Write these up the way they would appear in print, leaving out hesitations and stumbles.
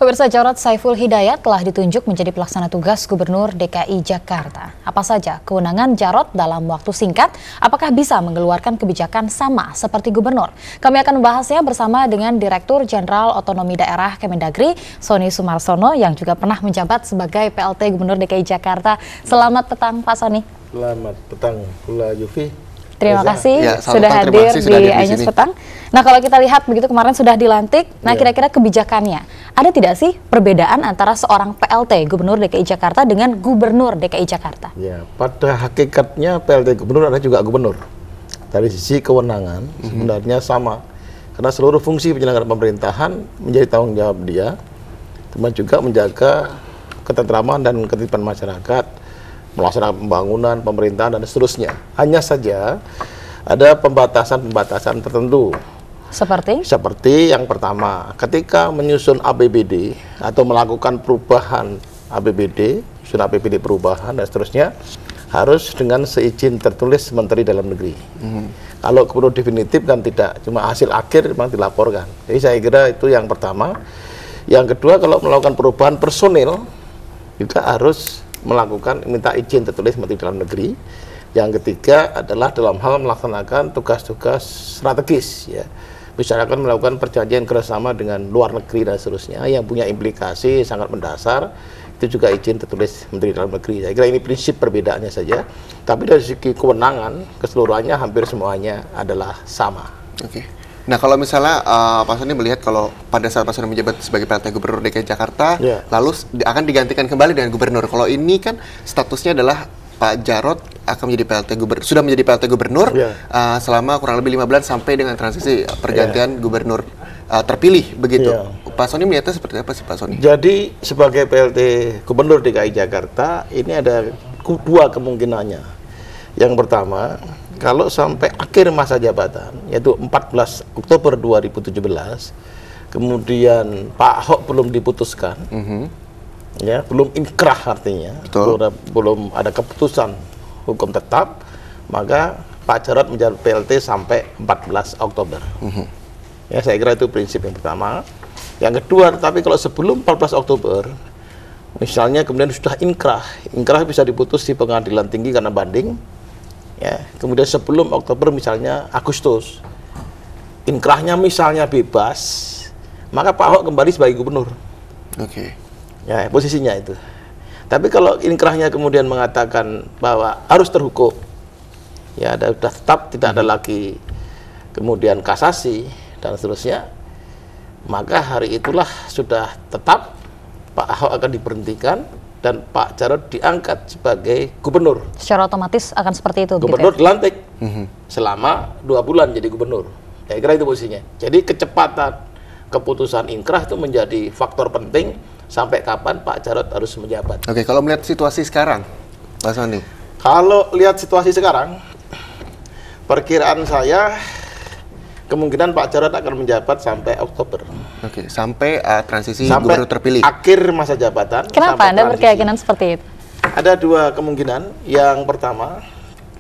Pemirsa, Jarod Saiful Hidayat telah ditunjuk menjadi pelaksana tugas Gubernur DKI Jakarta. Apa saja kewenangan Jarod dalam waktu singkat? Apakah bisa mengeluarkan kebijakan sama seperti gubernur? Kami akan membahasnya bersama dengan Direktur Jenderal Otonomi Daerah Kemendagri, Sony Sumarsono, yang juga pernah menjabat sebagai PLT Gubernur DKI Jakarta. Selamat petang, Pak Sony. Selamat petang pula, Yufi. Terima kasih sudah hadir di iNews Petang. Nah, kalau kita lihat begitu kemarin sudah dilantik, nah kira-kira kebijakannya, ada tidak sih perbedaan antara seorang PLT Gubernur DKI Jakarta dengan Gubernur DKI Jakarta? Ya, pada hakikatnya PLT Gubernur ada juga Gubernur. Dari sisi kewenangan sebenarnya sama, karena seluruh fungsi penyelenggaraan pemerintahan menjadi tanggung jawab dia, termasuk juga menjaga ketentraman dan ketertiban masyarakat, melaksanakan pembangunan, pemerintahan, dan seterusnya. Hanya saja ada pembatasan-pembatasan tertentu. Seperti yang pertama, ketika menyusun APBD atau melakukan perubahan APBD, susun APBD perubahan dan seterusnya, harus dengan seizin tertulis Menteri Dalam Negeri. Kalau gubernur definitif kan tidak, cuma hasil akhir memang dilaporkan. Jadi saya kira itu yang pertama. Yang kedua, kalau melakukan perubahan personil juga harus melakukan minta izin tertulis Menteri Dalam Negeri. Yang ketiga adalah dalam hal melaksanakan tugas-tugas strategis, ya, misalkan melakukan perjanjian kerjasama dengan luar negeri dan seterusnya yang punya implikasi sangat mendasar, itu juga izin tertulis Menteri Dalam Negeri. Saya kira ini prinsip perbedaannya saja, tapi dari segi kewenangan keseluruhannya hampir semuanya adalah sama. Oke. Nah, kalau misalnya Pak Sony melihat kalau pada saat Pak Sony menjabat sebagai PLT Gubernur DKI Jakarta, lalu akan digantikan kembali dengan Gubernur. Kalau ini kan statusnya adalah Pak Jarod akan menjadi PLT Gubernur, sudah menjadi PLT Gubernur selama kurang lebih 5 bulan sampai dengan transisi pergantian Gubernur terpilih, begitu. Pak Sony melihatnya seperti apa sih, Pak Sony? Jadi sebagai PLT Gubernur DKI Jakarta ini ada dua kemungkinannya. Yang pertama, kalau sampai akhir masa jabatan, yaitu 14 Oktober 2017, kemudian Pak Ahok belum diputuskan, ya, belum inkrah artinya, belum ada keputusan hukum tetap, maka Pak Jarod menjadi PLT sampai 14 Oktober. Ya, saya kira itu prinsip yang pertama. Yang kedua, tapi kalau sebelum 14 Oktober, misalnya kemudian sudah inkrah bisa diputus di pengadilan tinggi karena banding. Ya, kemudian sebelum Oktober misalnya Agustus, inkrahnya misalnya bebas, maka Pak Ahok kembali sebagai gubernur. Ya, posisinya itu. Tapi kalau inkrahnya kemudian mengatakan bahwa harus terhukum, ya, sudah tetap tidak ada lagi kemudian kasasi dan seterusnya, maka hari itulah sudah tetap Pak Ahok akan diberhentikan dan Pak Jarod diangkat sebagai gubernur. Secara otomatis akan seperti itu. Gubernur dilantik selama 2 bulan jadi gubernur. Saya kira itu posisinya. Jadi kecepatan keputusan inkrah itu menjadi faktor penting sampai kapan Pak Jarod harus menjabat. Oke, kalau melihat situasi sekarang, Pak Sony. Kalau lihat situasi sekarang, perkiraan saya kemungkinan Pak Jarod akan menjabat sampai Oktober. Oke, sampai transisi gubernur terpilih. Akhir masa jabatan. Kenapa Anda berkeyakinan seperti itu? Ada dua kemungkinan. Yang pertama,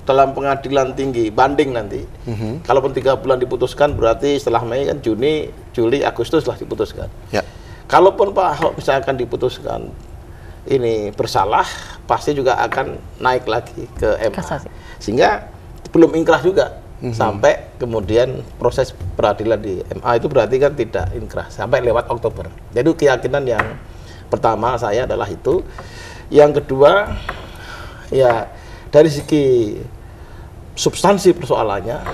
dalam pengadilan tinggi banding nanti. Kalaupun 3 bulan diputuskan, berarti setelah Mei kan Juni, Juli, Agustus lah diputuskan. Ya. Kalaupun Pak Ahok misalkan diputuskan ini bersalah, pasti juga akan naik lagi ke MA. Sehingga belum inkrah juga. Sampai kemudian proses peradilan di MA itu berarti kan tidak inkrah sampai lewat Oktober. Jadi keyakinan yang pertama saya adalah itu. Yang kedua, ya dari segi substansi persoalannya,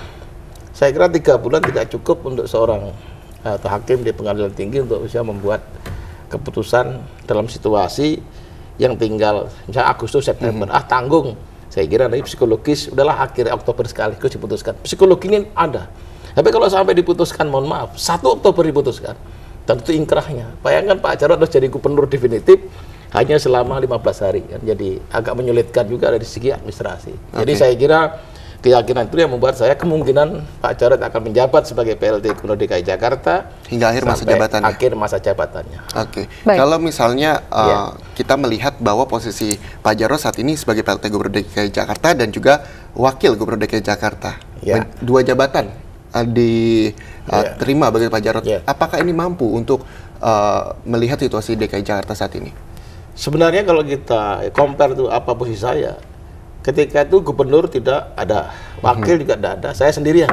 saya kira 3 bulan tidak cukup untuk seorang hakim di pengadilan tinggi untuk bisa membuat keputusan dalam situasi yang tinggal misalnya Agustus September, tanggung. Saya kira dari psikologis, udahlah akhir Oktober sekaligus diputuskan. Psikologi ini ada. Tapi kalau sampai diputuskan, mohon maaf, 1 Oktober diputuskan, tentu inkrahnya. Bayangkan Pak Jarod harus jadi gubernur definitif hanya selama 15 hari. Kan? Jadi agak menyulitkan juga dari segi administrasi. Jadi saya kira keyakinan itu yang membuat saya kemungkinan Pak Jarod akan menjabat sebagai PLT Gubernur DKI Jakarta hingga akhir masa jabatannya. Akhir masa jabatannya. Kalau misalnya kita melihat bahwa posisi Pak Jarod saat ini sebagai PLT Gubernur DKI Jakarta dan juga Wakil Gubernur DKI Jakarta, 2 jabatan diterima bagi Pak Jarod. Apakah ini mampu untuk melihat situasi DKI Jakarta saat ini? Sebenarnya kalau kita compare tuh apa posisi saya, ketika itu gubernur tidak ada, wakil juga tidak ada, saya sendirian.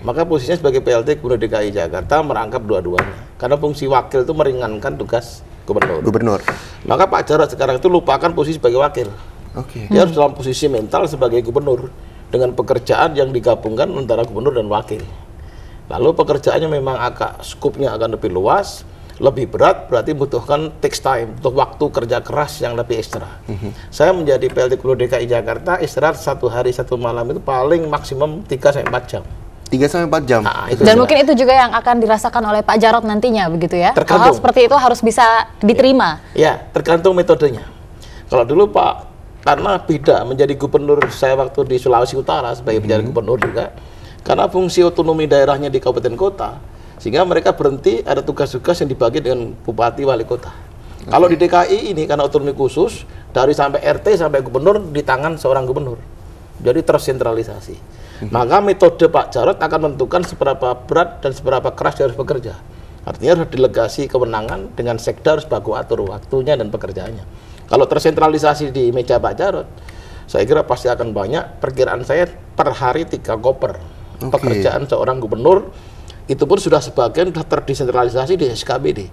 Maka posisinya sebagai PLT Gubernur DKI Jakarta merangkap dua-duanya. Karena fungsi wakil itu meringankan tugas gubernur. Maka Pak Jarod sekarang itu lupakan posisi sebagai wakil. Dia harus dalam posisi mental sebagai gubernur dengan pekerjaan yang digabungkan antara gubernur dan wakil. Lalu pekerjaannya memang skupnya akan lebih luas, lebih berat, berarti butuhkan takes time, butuh waktu kerja keras yang lebih ekstra. Saya menjadi PLT Gubernur DKI Jakarta, istirahat 1 hari 1 malam itu paling maksimum 3-4 jam. 3-4 jam? Nah, dan mungkin itu juga yang akan dirasakan oleh Pak Jarod nantinya, begitu ya? Tergantung. Hal seperti itu harus bisa diterima? Ya, tergantung metodenya. Kalau dulu Pak, karena beda menjadi gubernur saya waktu di Sulawesi Utara sebagai penjabat gubernur juga, karena fungsi otonomi daerahnya di kabupaten kota, sehingga mereka berhenti, ada tugas-tugas yang dibagi dengan bupati wali kota. Kalau di DKI ini karena otonomi khusus, dari sampai RT sampai gubernur di tangan seorang gubernur. Jadi tersentralisasi. Maka metode Pak Jarod akan menentukan seberapa berat dan seberapa keras dia harus bekerja. Artinya harus delegasi kewenangan dengan sekda harus baku atur waktunya dan pekerjaannya. Kalau tersentralisasi di meja Pak Jarod, saya kira pasti akan banyak, perkiraan saya per hari 3 koper. Pekerjaan seorang gubernur itu pun sudah sebagian sudah terdesentralisasi di SKBD,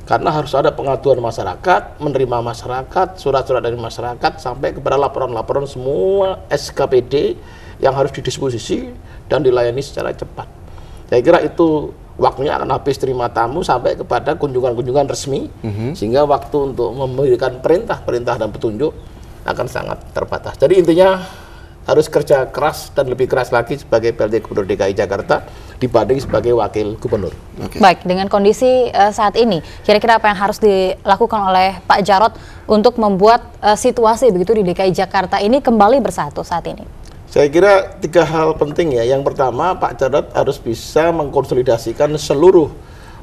karena harus ada pengaduan masyarakat, menerima masyarakat, surat-surat dari masyarakat sampai kepada laporan-laporan semua SKPD yang harus didisposisi dan dilayani secara cepat. Saya kira itu waktunya akan habis terima tamu sampai kepada kunjungan-kunjungan resmi, sehingga waktu untuk memberikan perintah dan petunjuk akan sangat terbatas. Jadi intinya harus kerja keras dan lebih keras lagi sebagai PLT Gubernur DKI Jakarta dibanding sebagai wakil gubernur. Baik, dengan kondisi saat ini, kira-kira apa yang harus dilakukan oleh Pak Jarod untuk membuat situasi begitu di DKI Jakarta ini kembali bersatu saat ini? Saya kira 3 hal penting ya. Yang pertama, Pak Jarod harus bisa mengkonsolidasikan seluruh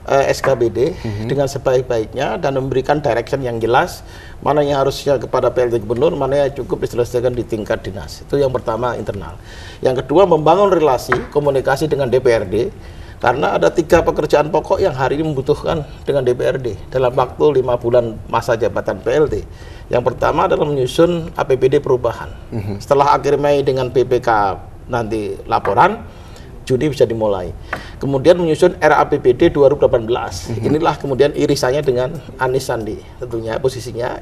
SKBD dengan sebaik-baiknya dan memberikan direction yang jelas, mana yang harusnya kepada PLT Gubernur, mana yang cukup diselesaikan di tingkat dinas. Itu yang pertama, internal. Yang kedua, membangun relasi komunikasi dengan DPRD, karena ada 3 pekerjaan pokok yang hari ini membutuhkan dengan DPRD dalam waktu 5 bulan masa jabatan PLT. Yang pertama adalah menyusun APBD perubahan. Setelah akhir Mei dengan PPK nanti laporan, Juni bisa dimulai. Kemudian menyusun RAPBD 2018. Inilah kemudian irisannya dengan Anies Sandi. Tentunya posisinya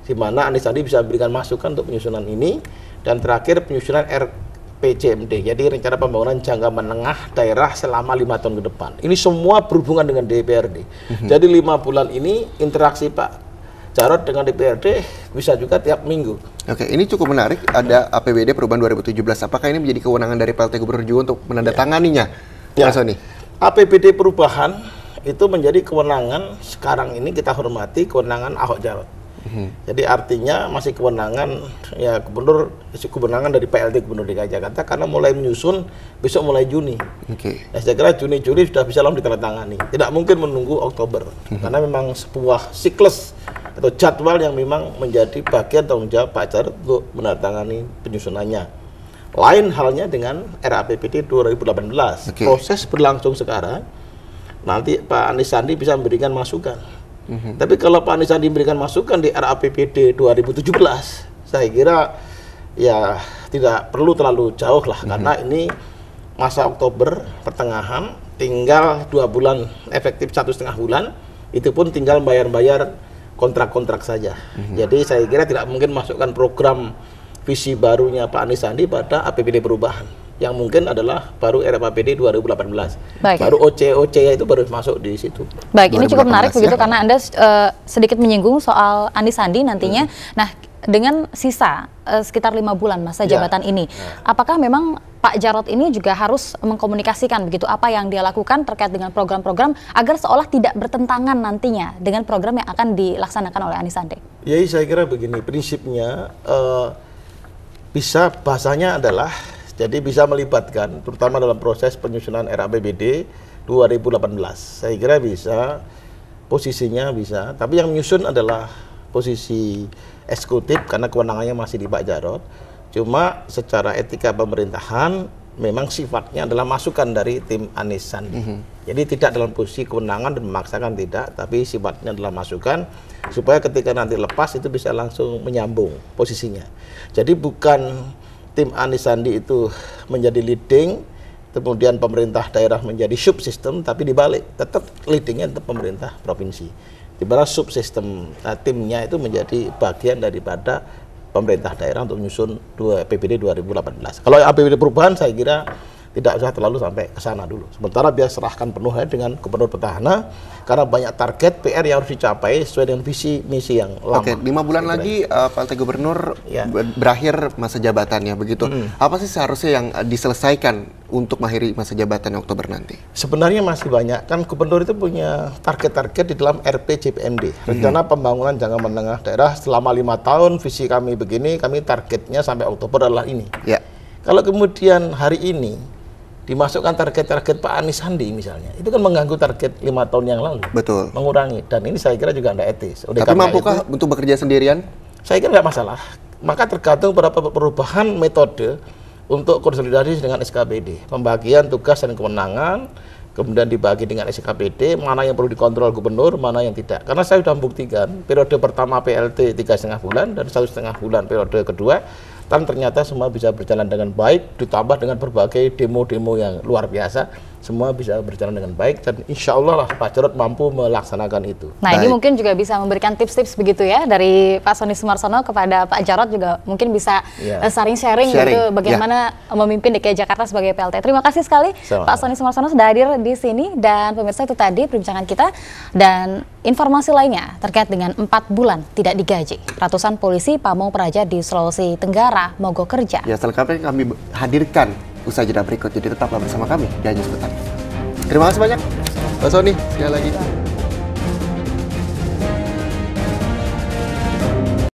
di mana Anies Sandi bisa memberikan masukan untuk penyusunan ini. Dan terakhir penyusunan RPJMD. Jadi rencana pembangunan jangka menengah daerah selama 5 tahun ke depan. Ini semua berhubungan dengan DPRD. Jadi 5 bulan ini interaksi Pak Jarod dengan DPRD bisa juga tiap minggu. Ini cukup menarik, ada APBD perubahan 2017. Apakah ini menjadi kewenangan dari PLT Gubernur juga untuk menandatanganinya? Mas Soni? APBD perubahan itu menjadi kewenangan, sekarang ini kita hormati kewenangan Ahok Jarot. Jadi artinya masih kewenangan ya gubernur, kewenangan dari PLT Gubernur DKI Jakarta, karena mulai menyusun besok mulai Juni. Nah, saya kira Juni-Juli sudah bisa langsung ditandatangani. Tidak mungkin menunggu Oktober, karena memang sebuah siklus atau jadwal yang memang menjadi bagian tanggung jawab Pak Jarod untuk menandatangani penyusunannya. Lain halnya dengan RAPBD 2018. Proses berlangsung sekarang. Nanti Pak Anies Sandi bisa memberikan masukan. Tapi kalau Pak Anies Sandi memberikan masukan di RAPBD 2017, saya kira ya tidak perlu terlalu jauh lah, karena ini masa Oktober pertengahan, tinggal 2 bulan efektif, 1,5 bulan, itu pun tinggal bayar-bayar kontrak-kontrak saja. Jadi saya kira tidak mungkin masukkan program visi barunya Pak Anies Sandi pada APBD perubahan. Yang mungkin adalah baru RAPBD 2018. Baru OC itu baru masuk di situ. Baik, ini cukup menarik begitu karena Anda sedikit menyinggung soal Anies Sandi nantinya. Nah, dengan sisa sekitar 5 bulan masa jabatan ini, apakah memang Pak Jarod ini juga harus mengkomunikasikan begitu apa yang dia lakukan terkait dengan program-program agar seolah tidak bertentangan nantinya dengan program yang akan dilaksanakan oleh Anies Sandi? Ya, saya kira begini, prinsipnya bisa bahasanya adalah jadi bisa melibatkan, terutama dalam proses penyusunan RAPBD 2018. Saya kira bisa, posisinya bisa, tapi yang menyusun adalah posisi eksekutif karena kewenangannya masih di Pak Jarod. Cuma secara etika pemerintahan memang sifatnya adalah masukan dari tim Anies Sandi. Jadi tidak dalam posisi kewenangan dan memaksakan, tidak, tapi sifatnya adalah masukan supaya ketika nanti lepas itu bisa langsung menyambung posisinya. Jadi bukan tim Anies Sandi itu menjadi leading, kemudian pemerintah daerah menjadi subsistem, tapi dibalik, tetap leadingnya tetap pemerintah provinsi. Di mana subsistem timnya itu menjadi bagian daripada pemerintah daerah untuk menyusun APBD 2018. Kalau APBD perubahan saya kira tidak usah terlalu sampai ke sana dulu. Sementara biar serahkan penuh dengan Gubernur Petahana, karena banyak target PR yang harus dicapai sesuai dengan visi misi yang lama. Oke, 5 bulan lagi PLT Gubernur berakhir masa jabatannya, begitu. Apa sih seharusnya yang diselesaikan untuk mengakhiri masa jabatan Oktober nanti? Sebenarnya masih banyak. Kan Gubernur itu punya target-target di dalam RPJMD, Rencana Pembangunan Jangka Menengah Daerah selama 5 tahun, visi kami begini, kami targetnya sampai Oktober adalah ini. Kalau kemudian hari ini dimasukkan target-target Pak Anies Sandi misalnya, itu kan mengganggu target 5 tahun yang lalu. Betul. Mengurangi, dan ini saya kira juga tidak etis. Tapi mampukah untuk bekerja sendirian? Saya kira nggak masalah. Maka tergantung pada perubahan metode untuk konsolidasi dengan SKPD, pembagian tugas dan kewenangan, kemudian dibagi dengan SKPD, mana yang perlu dikontrol gubernur, mana yang tidak. Karena saya sudah membuktikan periode pertama PLT 3,5 bulan dan 1,5 bulan periode kedua, dan ternyata semua bisa berjalan dengan baik, ditambah dengan berbagai demo-demo yang luar biasa, semua bisa berjalan dengan baik, dan insya Allah lah Pak Jarod mampu melaksanakan itu. Nah, ini mungkin juga bisa memberikan tips-tips begitu ya dari Pak Sony Sumarsono kepada Pak Jarod, juga mungkin bisa sharing gitu bagaimana memimpin DKI Jakarta sebagai PLT. Terima kasih sekali Pak Sony Sumarsono sudah hadir di sini, dan pemirsa itu tadi perbincangan kita, dan informasi lainnya terkait dengan 4 bulan tidak digaji. Ratusan polisi Pamong Praja di Sulawesi Tenggara mogok kerja. Ya, selengkapnya kami hadirkan usai jeda berikut, jadi tetaplah bersama kami di Hanya Sebentar. Terima kasih banyak Pak Sony sekali lagi.